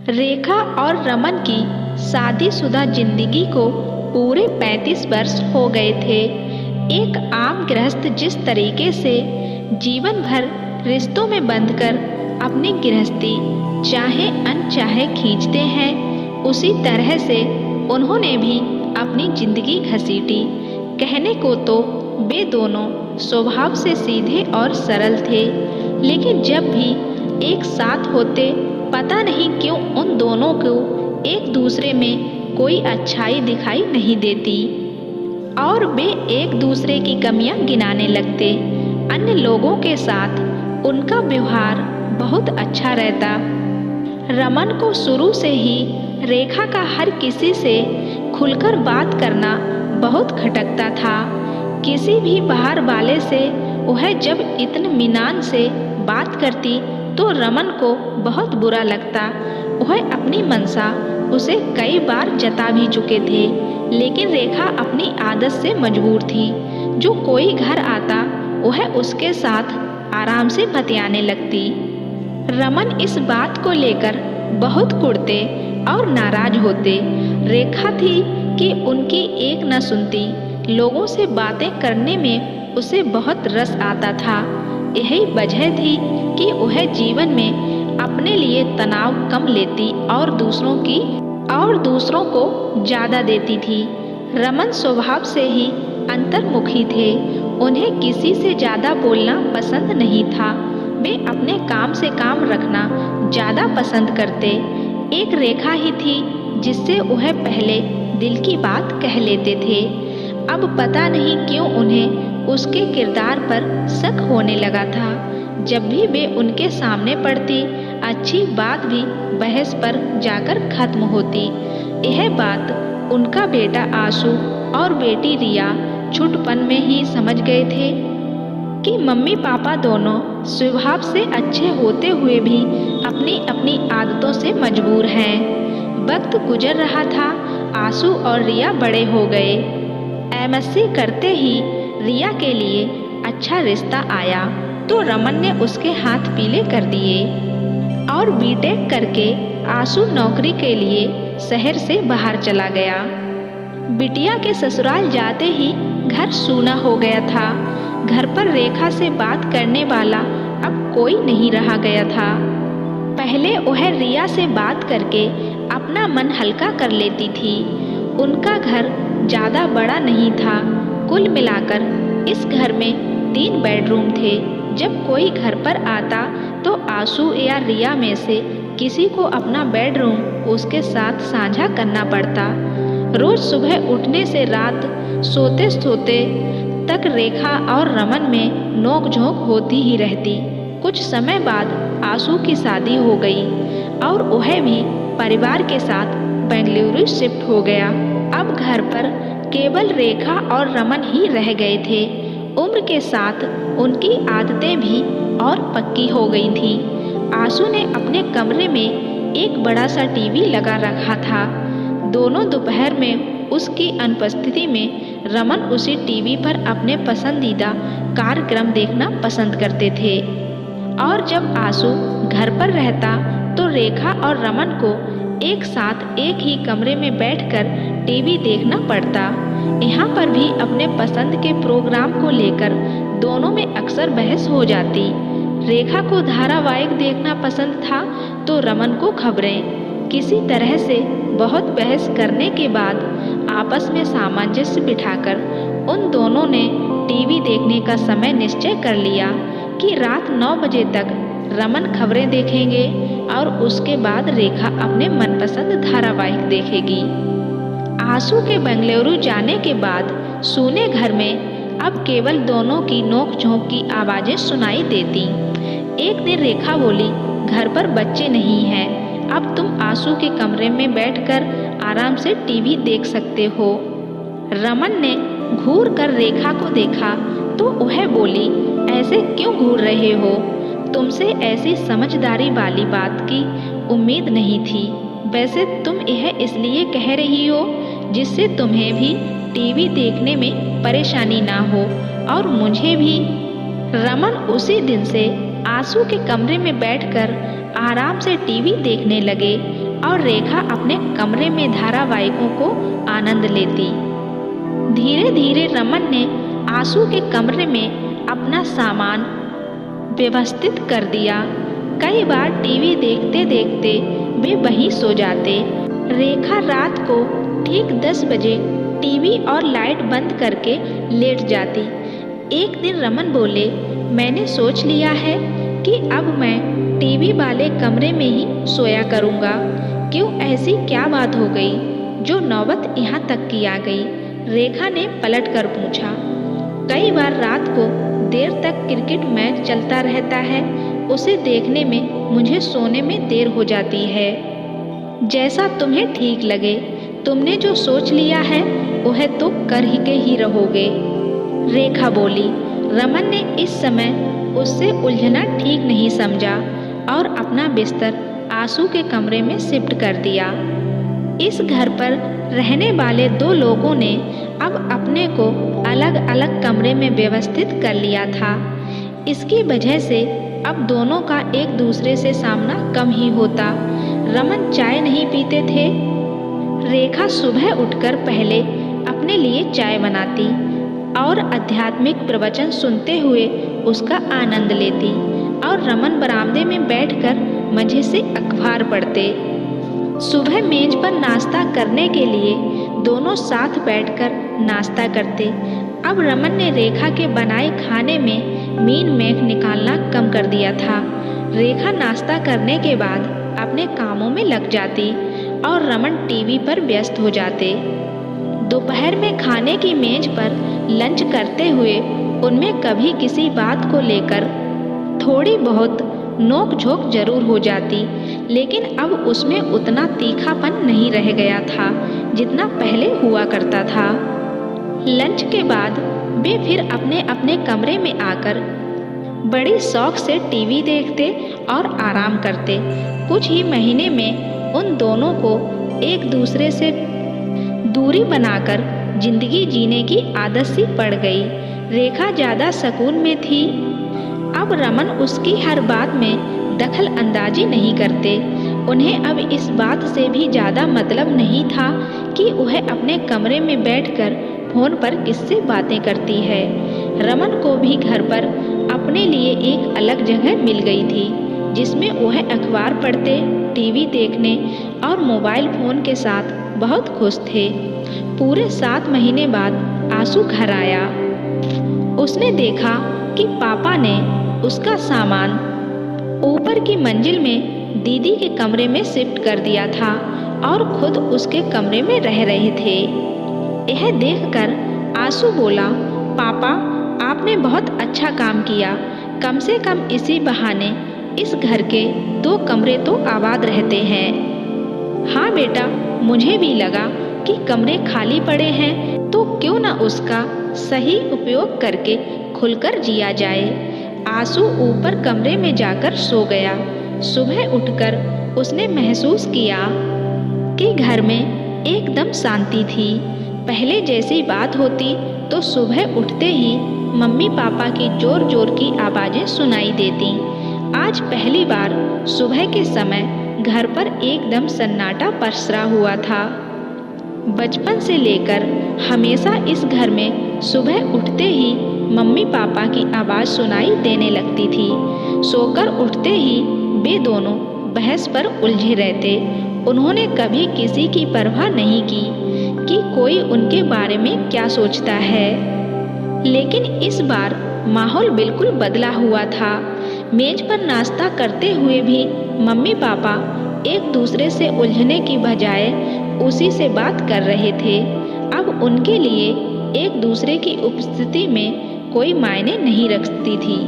रेखा और रमन की शादीशुदा जिंदगी को पूरे 35 वर्ष हो गए थे। एक आम गृहस्थ जिस तरीके से जीवन भर रिश्तों में बंधकर अपनी गृहस्थी चाहे अनचाहे खींचते हैं, उसी तरह से उन्होंने भी अपनी जिंदगी घसीटी। कहने को तो वे दोनों स्वभाव से सीधे और सरल थे, लेकिन जब भी एक साथ होते पता नहीं क्यों उन दोनों को एक दूसरे में कोई अच्छाई दिखाई नहीं देती और वे एक दूसरे की कमियां गिनाने लगते। अन्य लोगों के साथ उनका व्यवहार बहुत अच्छा रहता। रमन को शुरू से ही रेखा का हर किसी से खुलकर बात करना बहुत खटकता था। किसी भी बाहर वाले से वह जब इत्मीनान से बात करती तो रमन को बहुत बुरा लगता। वह अपनी मनसा उसे कई बार जता भी चुके थे, लेकिन रेखा अपनी आदत से मजबूर थी। जो कोई घर आता वह उसके साथ आराम से बतियाने लगती। रमन इस बात को लेकर बहुत कुढ़ते और नाराज होते। रेखा थी कि उनकी एक न सुनती। लोगों से बातें करने में उसे बहुत रस आता था। यही वजह थी कि वह जीवन में अपने लिए तनाव कम लेती और दूसरों को ज़्यादा देती थी। रमन स्वभाव से ही अंतर्मुखी थे। उन्हें किसी से ज़्यादा बोलना पसंद नहीं था। वे अपने काम से काम रखना ज़्यादा पसंद करते। एक रेखा ही थी जिससे वह पहले दिल की बात कह लेते थे। अब पता नहीं क्यों उन्हें उसके किरदार पर शक होने लगा था। जब भी वे उनके सामने पड़ती, अच्छी बात भी बहस पर जाकर खत्म होती। यह बात उनका बेटा आशु और बेटी रिया छुटपन में ही समझ गए थे कि मम्मी पापा दोनों स्वभाव से अच्छे होते हुए भी अपनी अपनी आदतों से मजबूर हैं। वक्त गुजर रहा था। आशु और रिया बड़े हो गए। एमएससी करते ही रिया के लिए अच्छा रिश्ता आया तो रमन ने उसके हाथ पीले कर दिए और बीटेक करके आशु नौकरी के लिए शहर से बाहर चला गया। बिटिया के ससुराल जाते ही घर सूना हो गया था। घर पर रेखा से बात करने वाला अब कोई नहीं रहा गया था। पहले वह रिया से बात करके अपना मन हल्का कर लेती थी। उनका घर ज़्यादा बड़ा नहीं था। कुल मिलाकर इस घर में 3 बेडरूम थे। जब कोई घर पर आता तो आशु या रिया में से किसी को अपना बेडरूम उसके साथ साझा करना पड़ता। रोज सुबह उठने से रात सोते सोते तक रेखा और रमन में नोक-झोंक होती ही रहती। कुछ समय बाद आशु की शादी हो गई और वह भी परिवार के साथ बेंगलुरु शिफ्ट हो गया। अब घर पर केवल रेखा और रमन ही रह गए थे। उम्र के साथ उनकी आदतें भी और पक्की हो गई थी। आशु ने अपने कमरे में एक बड़ा सा टीवी लगा रखा था। दोनों दोपहर में उसकी अनुपस्थिति में रमन उसी टीवी पर अपने पसंदीदा कार्यक्रम देखना पसंद करते थे और जब आशु घर पर रहता तो रेखा और रमन को एक साथ एक ही कमरे में बैठकर टीवी देखना पड़ता। यहाँ पर भी अपने पसंद के प्रोग्राम को लेकर दोनों में अक्सर बहस हो जाती। रेखा को धारावाहिक देखना पसंद था तो रमन को खबरें। किसी तरह से बहुत बहस करने के बाद आपस में सामंजस्य बिठाकर उन दोनों ने टीवी देखने का समय निश्चय कर लिया कि रात 9 बजे तक रमन खबरें देखेंगे और उसके बाद रेखा अपने मनपसंद धारावाहिक देखेगी। आशु के बेंगलुरु जाने के बाद सूने घर में अब केवल दोनों की नोक-झोंक की आवाज़ें सुनाई देती। एक दिन रेखा बोली, घर पर बच्चे नहीं हैं, अब तुम आशु के कमरे में बैठकर आराम से टीवी देख सकते हो। रमन ने घूर कर रेखा को देखा तो वह बोली, ऐसे क्यों घूर रहे हो? तुमसे ऐसी समझदारी वाली बात की उम्मीद नहीं थी। वैसे तुम यह इसलिए कह रही हो जिससे तुम्हें भी टीवी देखने में परेशानी ना हो और मुझे भी। रमन उसी दिन से आशु के कमरे में बैठकर आराम से टीवी देखने लगे। और रेखा अपने कमरे में धारावाहिकों को आनंद लेती। धीरे धीरे रमन ने आशु के कमरे में अपना सामान व्यवस्थित कर दिया। कई बार टीवी देखते देखते वे वहीं सो जाते। रेखा रात को ठीक 10 बजे टीवी और लाइट बंद करके लेट जाती। एक दिन रमन बोले, मैंने सोच लिया है कि अब मैं टीवी वाले कमरे में ही सोया करूँगा। क्यों, ऐसी क्या बात हो गई जो नौबत यहाँ तक की आ गई? रेखा ने पलट कर पूछा। कई बार रात को देर तक क्रिकेट मैच चलता रहता है, उसे देखने में मुझे सोने में देर हो जाती है। जैसा तुम्हें ठीक लगे, तुमने जो सोच लिया है वह तो कर ही के ही रहोगे, रेखा बोली। रमन ने इस समय उससे उलझना ठीक नहीं समझा और अपना बिस्तर आशु के कमरे में शिफ्ट कर दिया। इस घर पर रहने वाले 2 लोगों ने अब अपने को अलग अलग कमरे में व्यवस्थित कर लिया था। इसकी वजह से अब दोनों का एक दूसरे से सामना कम ही होता। रमन चाय नहीं पीते थे। रेखा सुबह उठकर पहले अपने लिए चाय बनाती और आध्यात्मिक प्रवचन सुनते हुए उसका आनंद लेती और रमन बरामदे में बैठकर मजे से अखबार पढ़ते। सुबह मेज पर नाश्ता करने के लिए दोनों साथ बैठकर नाश्ता करते। अब रमन ने रेखा के बनाए खाने में मीन मेख निकालना कम कर दिया था। रेखा नाश्ता करने के बाद अपने कामों में लग जाती और रमन टीवी पर व्यस्त हो जाते। दोपहर में खाने की मेज पर लंच करते हुए उनमें कभी किसी बात को लेकर थोड़ी बहुत नोक झोंक जरूर हो जाती, लेकिन अब उसमें उतना तीखापन नहीं रह गया था जितना पहले हुआ करता था। लंच के बाद वे फिर अपने अपने कमरे में आकर बड़ी शौक से टीवी देखते और आराम करते। कुछ ही महीने में उन दोनों को एक दूसरे से दूरी बनाकर जिंदगी जीने की आदत सी पड़ गई। रेखा ज़्यादा सुकून में थी। अब रमन उसकी हर बात में दखल अंदाजी नहीं करते। उन्हें अब इस बात से भी ज़्यादा मतलब नहीं था कि वह अपने कमरे में बैठकर फोन पर किससे बातें करती है। रमन को भी घर पर अपने लिए एक अलग जगह मिल गई थी जिसमें वह अखबार पढ़ते, टीवी देखने और मोबाइल फ़ोन के साथ बहुत खुश थे। पूरे 7 महीने बाद आशु घर आया। उसने देखा कि पापा ने उसका सामान ऊपर की मंजिल में दीदी के कमरे में शिफ्ट कर दिया था और खुद उसके कमरे में रह रहे थे। यह देखकर आशु बोला, पापा आपने बहुत अच्छा काम किया। कम से कम इसी बहाने इस घर के 2 कमरे तो आबाद रहते हैं। हाँ बेटा, मुझे भी लगा कि कमरे खाली पड़े हैं तो क्यों ना उसका सही उपयोग करके खुलकर जिया जाए। आशु ऊपर कमरे में जाकर सो गया। सुबह उठकर उसने महसूस किया कि घर में एकदम शांति थी। पहले जैसी बात होती तो सुबह उठते ही मम्मी पापा की जोर जोर की आवाज़ें सुनाई देती। आज पहली बार सुबह के समय घर पर एकदम सन्नाटा पसरा हुआ था। बचपन से लेकर हमेशा इस घर में सुबह उठते ही मम्मी पापा की आवाज़ सुनाई देने लगती थी। सोकर उठते ही वे दोनों बहस पर उलझे रहते। उन्होंने कभी किसी की परवाह नहीं की कि कोई उनके बारे में क्या सोचता है। लेकिन इस बार माहौल बिल्कुल बदला हुआ था। मेज पर नाश्ता करते हुए भी मम्मी पापा एक दूसरे से उलझने की बजाय उसी से बात कर रहे थे। अब उनके लिए एक दूसरे की उपस्थिति में कोई मायने नहीं रखती थी।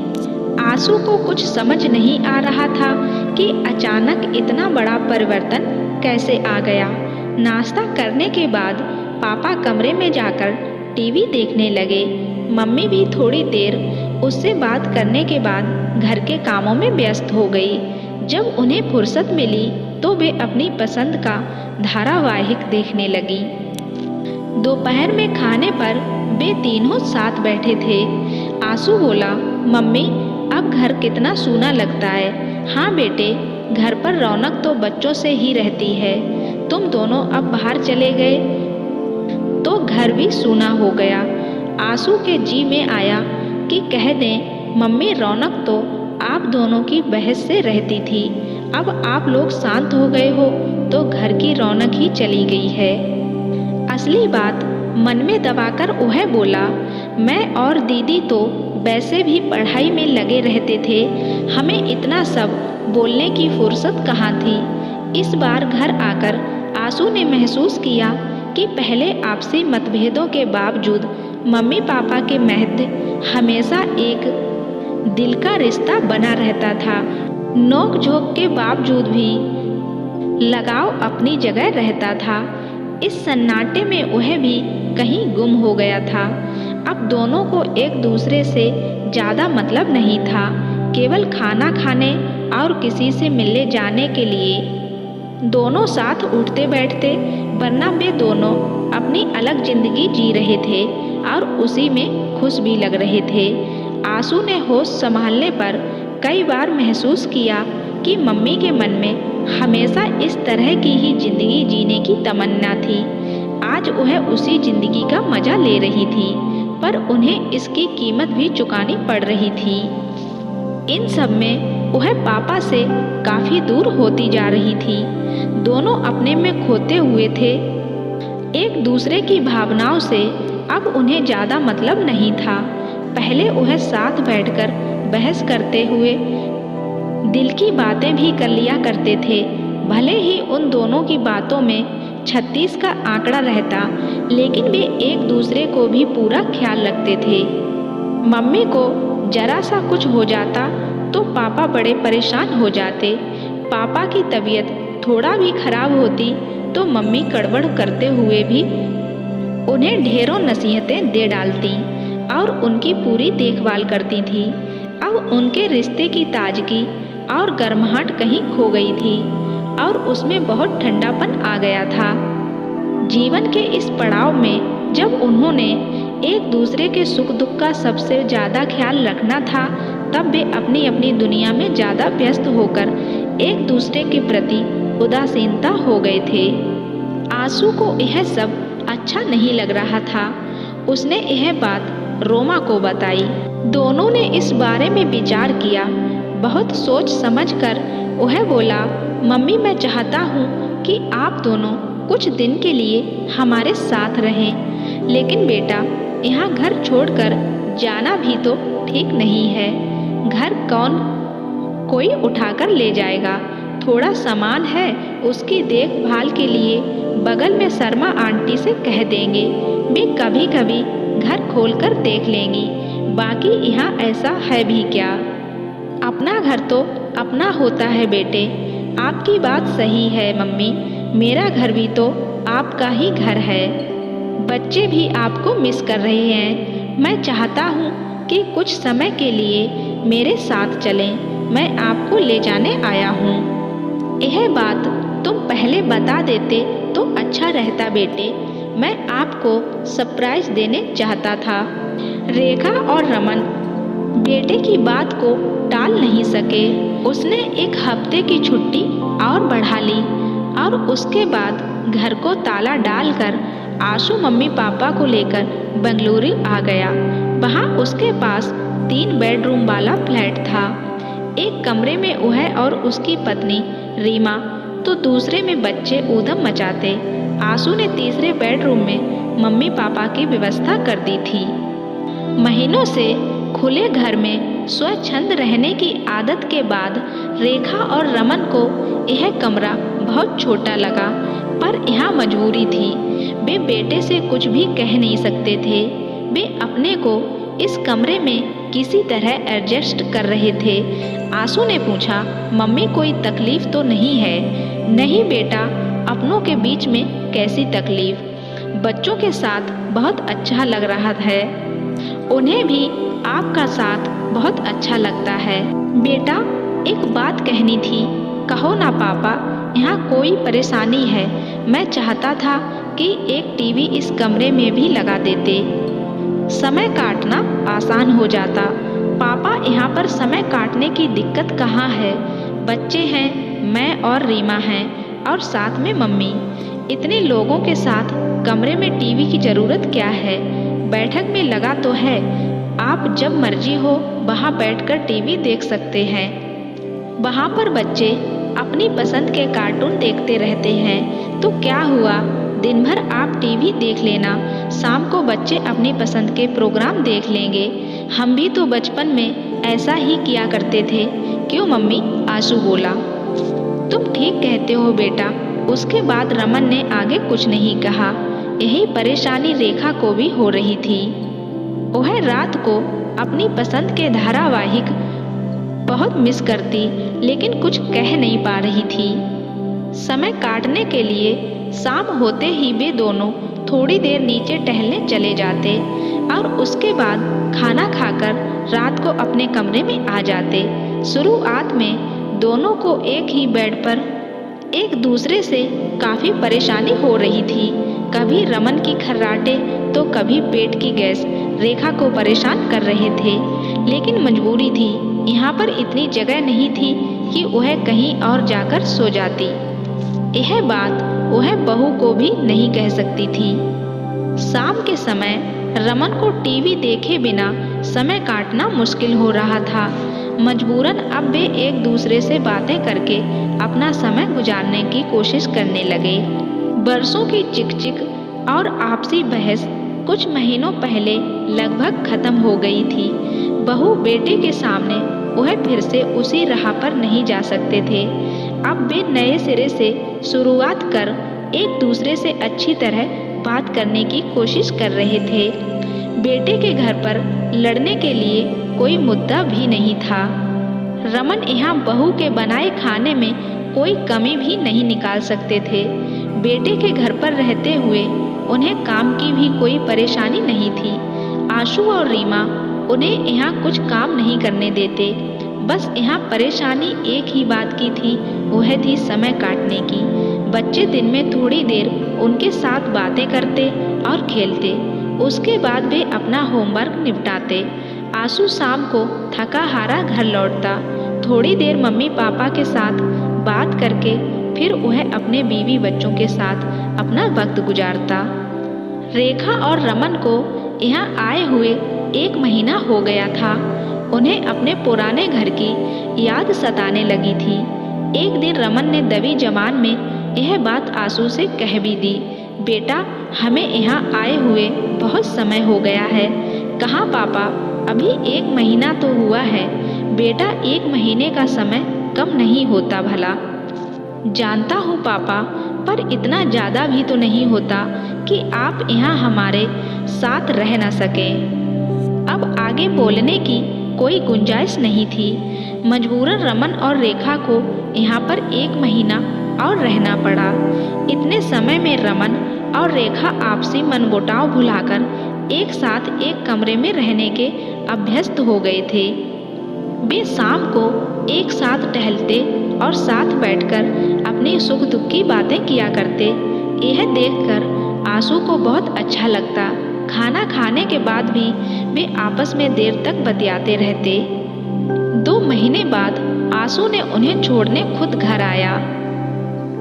आशु को कुछ समझ नहीं आ रहा था कि अचानक इतना बड़ा परिवर्तन कैसे आ गया। नाश्ता करने के बाद पापा कमरे में जाकर टीवी देखने लगे। मम्मी भी थोड़ी देर उससे बात करने के बाद घर के कामों में व्यस्त हो गई। जब उन्हें फुर्सत मिली तो वे अपनी पसंद का धारावाहिक देखने लगी। दोपहर में खाने पर वे तीनों साथ बैठे थे। आशु बोला, मम्मी अब घर कितना सूना लगता है। हाँ बेटे, घर पर रौनक तो बच्चों से ही रहती है। तुम दोनों अब बाहर चले गए तो घर भी सूना हो गया। आंसू के जी में आया कि कह दें, मम्मी रौनक तो आप दोनों की बहस से रहती थी, अब आप लोग शांत हो गए हो तो घर की रौनक ही चली गई है। असली बात मन में दबाकर वह बोला, मैं और दीदी तो वैसे भी पढ़ाई में लगे रहते थे, हमें इतना सब बोलने की फुर्सत कहाँ थी। इस बार घर आकर आंसू ने महसूस किया कि पहले आपसी मतभेदों के बावजूद मम्मी पापा के महत्व हमेशा एक दिल का रिश्ता बना रहता था। नोक झोंक के बावजूद भी लगाव अपनी जगह रहता था। इस सन्नाटे में वह भी कहीं गुम हो गया था। अब दोनों को एक दूसरे से ज़्यादा मतलब नहीं था। केवल खाना खाने और किसी से मिलने जाने के लिए दोनों साथ उठते बैठते, वरना वे दोनों अपनी अलग जिंदगी जी रहे थे और उसी में खुश भी लग रहे थे। आंसू ने होश संभालने पर कई बार महसूस किया कि मम्मी के मन में हमेशा इस तरह की ही जिंदगी जीने की तमन्ना थी। आज वह उसी जिंदगी का मजा ले रही थी, पर उन्हें इसकी कीमत भी चुकानी पड़ रही थी। इन सब में वह पापा से काफी दूर होती जा रही थी। दोनों अपने में खोते हुए थे। एक दूसरे की भावनाओं से अब उन्हें ज़्यादा मतलब नहीं था। पहले वह साथ बैठकर बहस करते हुए दिल की बातें भी कर लिया करते थे। भले ही उन दोनों की बातों में 36 का आंकड़ा रहता, लेकिन वे एक दूसरे को भी पूरा ख्याल रखते थे। मम्मी को जरा सा कुछ हो जाता तो पापा बड़े परेशान हो जाते। पापा की तबीयत थोड़ा भी खराब होती तो मम्मी कड़वड़ करते हुए भी उन्हें ढेरों नसीहतें दे डालती और उनकी पूरी देखभाल करती थी। अब उनके रिश्ते की ताजगी और गर्माहट कहीं खो गई थी और उसमें बहुत ठंडापन आ गया था। जीवन के इस पड़ाव में जब उन्होंने एक दूसरे के सुख दुख का सबसे ज़्यादा ख्याल रखना था, तब वे अपनी अपनी दुनिया में ज़्यादा व्यस्त होकर एक दूसरे के प्रति उदासीनता हो गए थे। आंसू को यह सब अच्छा नहीं लग रहा था। उसने यह बात रोमा को बताई। दोनों ने इस बारे में विचार किया। बहुत सोच समझकर वह बोला, मम्मी मैं चाहता हूँ कि आप दोनों कुछ दिन के लिए हमारे साथ रहें, लेकिन बेटा यहाँ घर छोड़कर जाना भी तो ठीक नहीं है। घर कौन कोई उठाकर ले जाएगा। थोड़ा सामान है, उसकी देखभाल के लिए बगल में शर्मा आंटी से कह देंगे, वे कभी कभी घर खोलकर देख लेंगी। बाकी यहाँ ऐसा है भी क्या। अपना घर तो अपना होता है बेटे। आपकी बात सही है मम्मी, मेरा घर भी तो आपका ही घर है। बच्चे भी आपको मिस कर रहे हैं। मैं चाहता हूँ कि कुछ समय के लिए मेरे साथ चलें। मैं आपको ले जाने आया हूँ। यह बात तुम पहले बता देते तो अच्छा रहता बेटे। मैं आपको सरप्राइज देने चाहता था। रेखा और रमन बेटे की बात को टाल नहीं सके। उसने एक हफ्ते की छुट्टी और बढ़ा ली और उसके बाद घर को ताला डालकर आशु मम्मी पापा को लेकर बेंगलुरु आ गया। वहाँ उसके पास 3 बेडरूम वाला फ्लैट था। एक कमरे में वह और उसकी पत्नी रीमा, तो दूसरे में बच्चे ऊधम मचाते। आशु ने तीसरे बेडरूम में मम्मी पापा की व्यवस्था कर दी थी। महीनों से खुले घर में स्वच्छंद रहने की आदत के बाद रेखा और रमन को यह कमरा बहुत छोटा लगा, पर यहाँ मजबूरी थी। वे बेटे से कुछ भी कह नहीं सकते थे। वे अपने को इस कमरे में किसी तरह एडजस्ट कर रहे थे। आशु ने पूछा, मम्मी कोई तकलीफ तो नहीं है? नहीं बेटा, अपनों के बीच में कैसी तकलीफ, बच्चों के साथ बहुत अच्छा लग रहा है। उन्हें भी आपका साथ बहुत अच्छा लगता है। बेटा एक बात कहनी थी। कहो ना पापा, यहाँ कोई परेशानी है? मैं चाहता था कि एक टीवी इस कमरे में भी लगा देते, समय काटना आसान हो जाता। पापा यहाँ पर समय काटने की दिक्कत कहाँ है? बच्चे हैं मैं और रीमा हैं और साथ में मम्मी। इतने लोगों के साथ कमरे में टीवी की ज़रूरत क्या है? बैठक में लगा तो है, आप जब मर्जी हो वहाँ बैठकर टीवी देख सकते हैं। वहाँ पर बच्चे अपनी पसंद के कार्टून देखते रहते हैं, तो क्या हुआ, दिन भर आप टीवी देख लेना, शाम को बच्चे अपनी पसंद के प्रोग्राम देख लेंगे। हम भी तो बचपन में ऐसा ही किया करते थे, क्यों मम्मी? आशु बोला। तुम ठीक कहते हो बेटा। उसके बाद रमन ने आगे कुछ नहीं कहा। यही परेशानी रेखा को भी हो रही थी। वह रात को अपनी पसंद के धारावाहिक बहुत मिस करती, लेकिन कुछ कह नहीं पा रही थी। समय काटने के लिए शाम होते ही वे दोनों थोड़ी देर नीचे टहलने चले जाते और उसके बाद खाना खाकर रात को अपने कमरे में आ जाते। शुरुआत में दोनों को एक ही बेड पर एक दूसरे से काफ़ी परेशानी हो रही थी। कभी रमन की खर्राटे तो कभी पेट की गैस रेखा को परेशान कर रहे थे, लेकिन मजबूरी थी। यहाँ पर इतनी जगह नहीं थी कि वह कहीं और जाकर सो जाती। यह बात वह बहू को भी नहीं कह सकती थी। शाम के समय रमन को टीवी देखे बिना समय काटना मुश्किल हो रहा था। मजबूरन अब वे एक दूसरे से बातें करके अपना समय गुजारने की कोशिश करने लगे। बरसों की चिकचिक और आपसी बहस कुछ महीनों पहले लगभग खत्म हो गई थी। बहू बेटे के सामने वह फिर से उसी राह पर नहीं जा सकते थे। अब वे नए सिरे से शुरुआत कर एक दूसरे से अच्छी तरह बात करने की कोशिश कर रहे थे। बेटे के घर पर लड़ने के लिए कोई मुद्दा भी नहीं था। रमन यहाँ बहू के बनाए खाने में कोई कमी भी नहीं निकाल सकते थे। बेटे के घर पर रहते हुए उन्हें काम की भी कोई परेशानी नहीं थी। आशु और रीमा उन्हें यहाँ कुछ काम नहीं करने देते। बस यहाँ परेशानी एक ही बात की थी, वह थी समय काटने की। बच्चे दिन में थोड़ी देर उनके साथ बातें करते और खेलते, उसके बाद वे अपना होमवर्क निपटाते। आशु शाम को थका हारा घर लौटता, थोड़ी देर मम्मी पापा के साथ बात करके फिर वह अपने बीवी बच्चों के साथ अपना वक्त गुजारता। रेखा और रमन को यहाँ आए हुए 1 महीना हो गया था। उन्हें अपने पुराने घर की याद सताने लगी थी। एक दिन रमन ने दबी जबान में यह बात आशु से कह भी दी, बेटा हमें यहाँ आए हुए बहुत समय हो गया है। कहाँ पापा, अभी 1 महीना तो हुआ है। बेटा 1 महीने का समय कम नहीं होता भला। जानता हूँ पापा, पर इतना ज़्यादा भी तो नहीं होता कि आप यहाँ हमारे साथ रह न सकें। अब आगे बोलने की कोई गुंजाइश नहीं थी। मजबूरन रमन और रेखा को यहाँ पर 1 महीना और रहना पड़ा। इतने समय में रमन और रेखा आपसी मनमुटाव भुलाकर एक साथ एक कमरे में रहने के अभ्यस्त हो गए थे। वे शाम को एक साथ टहलते और साथ बैठकर अपने सुख दुख की बातें किया करते। यह देखकर आशु को बहुत अच्छा लगता। खाना खाने के बाद भी वे आपस में देर तक बतियाते रहते। 2 महीने बाद आशु ने उन्हें छोड़ने खुद घर आया।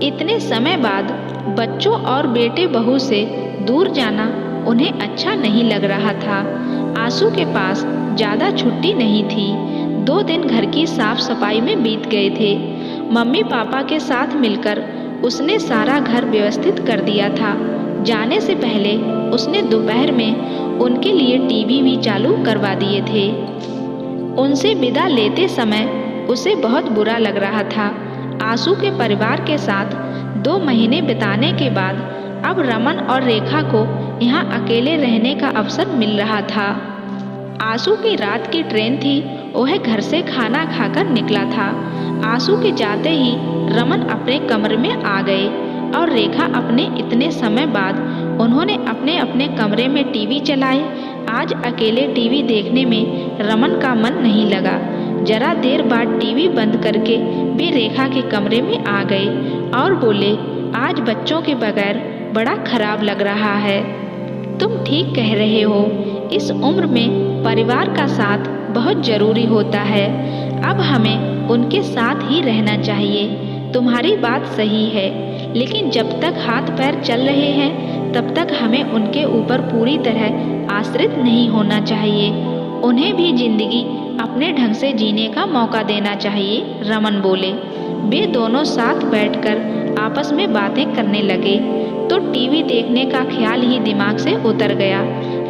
इतने समय बाद बच्चों और बेटे बहू से दूर जाना उन्हें अच्छा नहीं लग रहा था। आशु के पास ज़्यादा छुट्टी नहीं थी। 2 दिन घर की साफ सफाई में बीत गए थे। मम्मी पापा के साथ मिलकर उसने सारा घर व्यवस्थित कर दिया था। जाने से पहले उसने दोपहर में उनके लिए टीवी भी चालू करवा दिए थे। उनसे विदा लेते समय उसे बहुत बुरा लग रहा था। आशु के परिवार के साथ 2 महीने बिताने के बाद अब रमन और रेखा को यहाँ अकेले रहने का अवसर मिल रहा था। आशु की रात की ट्रेन थी। वह घर से खाना खाकर निकला था। आशु के जाते ही रमन अपने कमरे में आ गए और रेखा अपने इतने समय बाद उन्होंने अपने अपने कमरे में टीवी चलाए। आज अकेले टीवी देखने में रमन का मन नहीं लगा। जरा देर बाद टीवी बंद करके वे रेखा के कमरे में आ गए और बोले, आज बच्चों के बगैर बड़ा खराब लग रहा है। तुम ठीक कह रहे हो, इस उम्र में परिवार का साथ बहुत जरूरी होता है। अब हमें उनके साथ ही रहना चाहिए। तुम्हारी बात सही है, लेकिन जब तक हाथ पैर चल रहे हैं तब तक हमें उनके ऊपर पूरी तरह आश्रित नहीं होना चाहिए। उन्हें भी जिंदगी अपने ढंग से जीने का मौका देना चाहिए, रमन बोले। वे दोनों साथ बैठकर आपस में बातें करने लगे तो टीवी देखने का ख्याल ही दिमाग से उतर गया।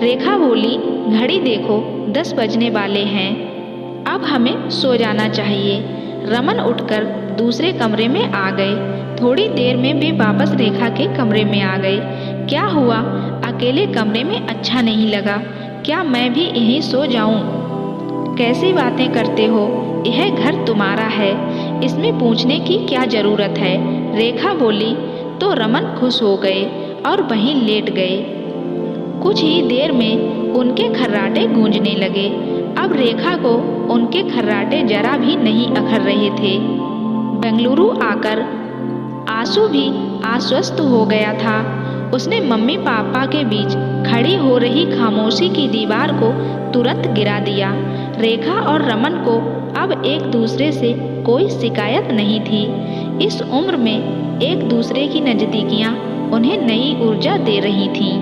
रेखा बोली, घड़ी देखो, 10 बजने वाले हैं, अब हमें सो जाना चाहिए। रमन उठकर दूसरे कमरे में आ गए। थोड़ी देर में वे वापस रेखा के कमरे में आ गए। क्या हुआ? अकेले कमरे में अच्छा नहीं लगा? क्या मैं भी यहीं सो जाऊं? कैसी बातें करते हो? यह घर तुम्हारा है, इसमें पूछने की क्या जरूरत है? रेखा बोली तो रमन खुश हो गए और वहीं लेट गए। कुछ ही देर में उनके खर्राटे गूंजने लगे। अब रेखा को उनके खर्राटे जरा भी नहीं अखर रहे थे। बेंगलुरु आकर आंसू भी आश्वस्त हो गया था। उसने मम्मी पापा के बीच खड़ी हो रही खामोशी की दीवार को तुरंत गिरा दिया। रेखा और रमन को अब एक दूसरे से कोई शिकायत नहीं थी। इस उम्र में एक दूसरे की नजदीकियां उन्हें नई ऊर्जा दे रही थीं।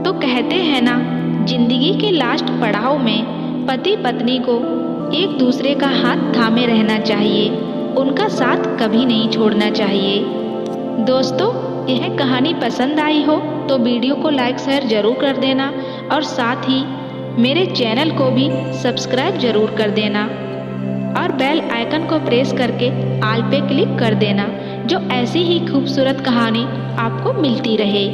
तो कहते हैं ना, जिंदगी के लास्ट पड़ाव में पति पत्नी को एक दूसरे का हाथ थामे रहना चाहिए, उनका साथ कभी नहीं छोड़ना चाहिए। दोस्तों, यह कहानी पसंद आई हो तो वीडियो को लाइक शेयर जरूर कर देना और साथ ही मेरे चैनल को भी सब्सक्राइब जरूर कर देना और बेल आइकन को प्रेस करके ऑल पे क्लिक कर देना, जो ऐसी ही खूबसूरत कहानी आपको मिलती रहे।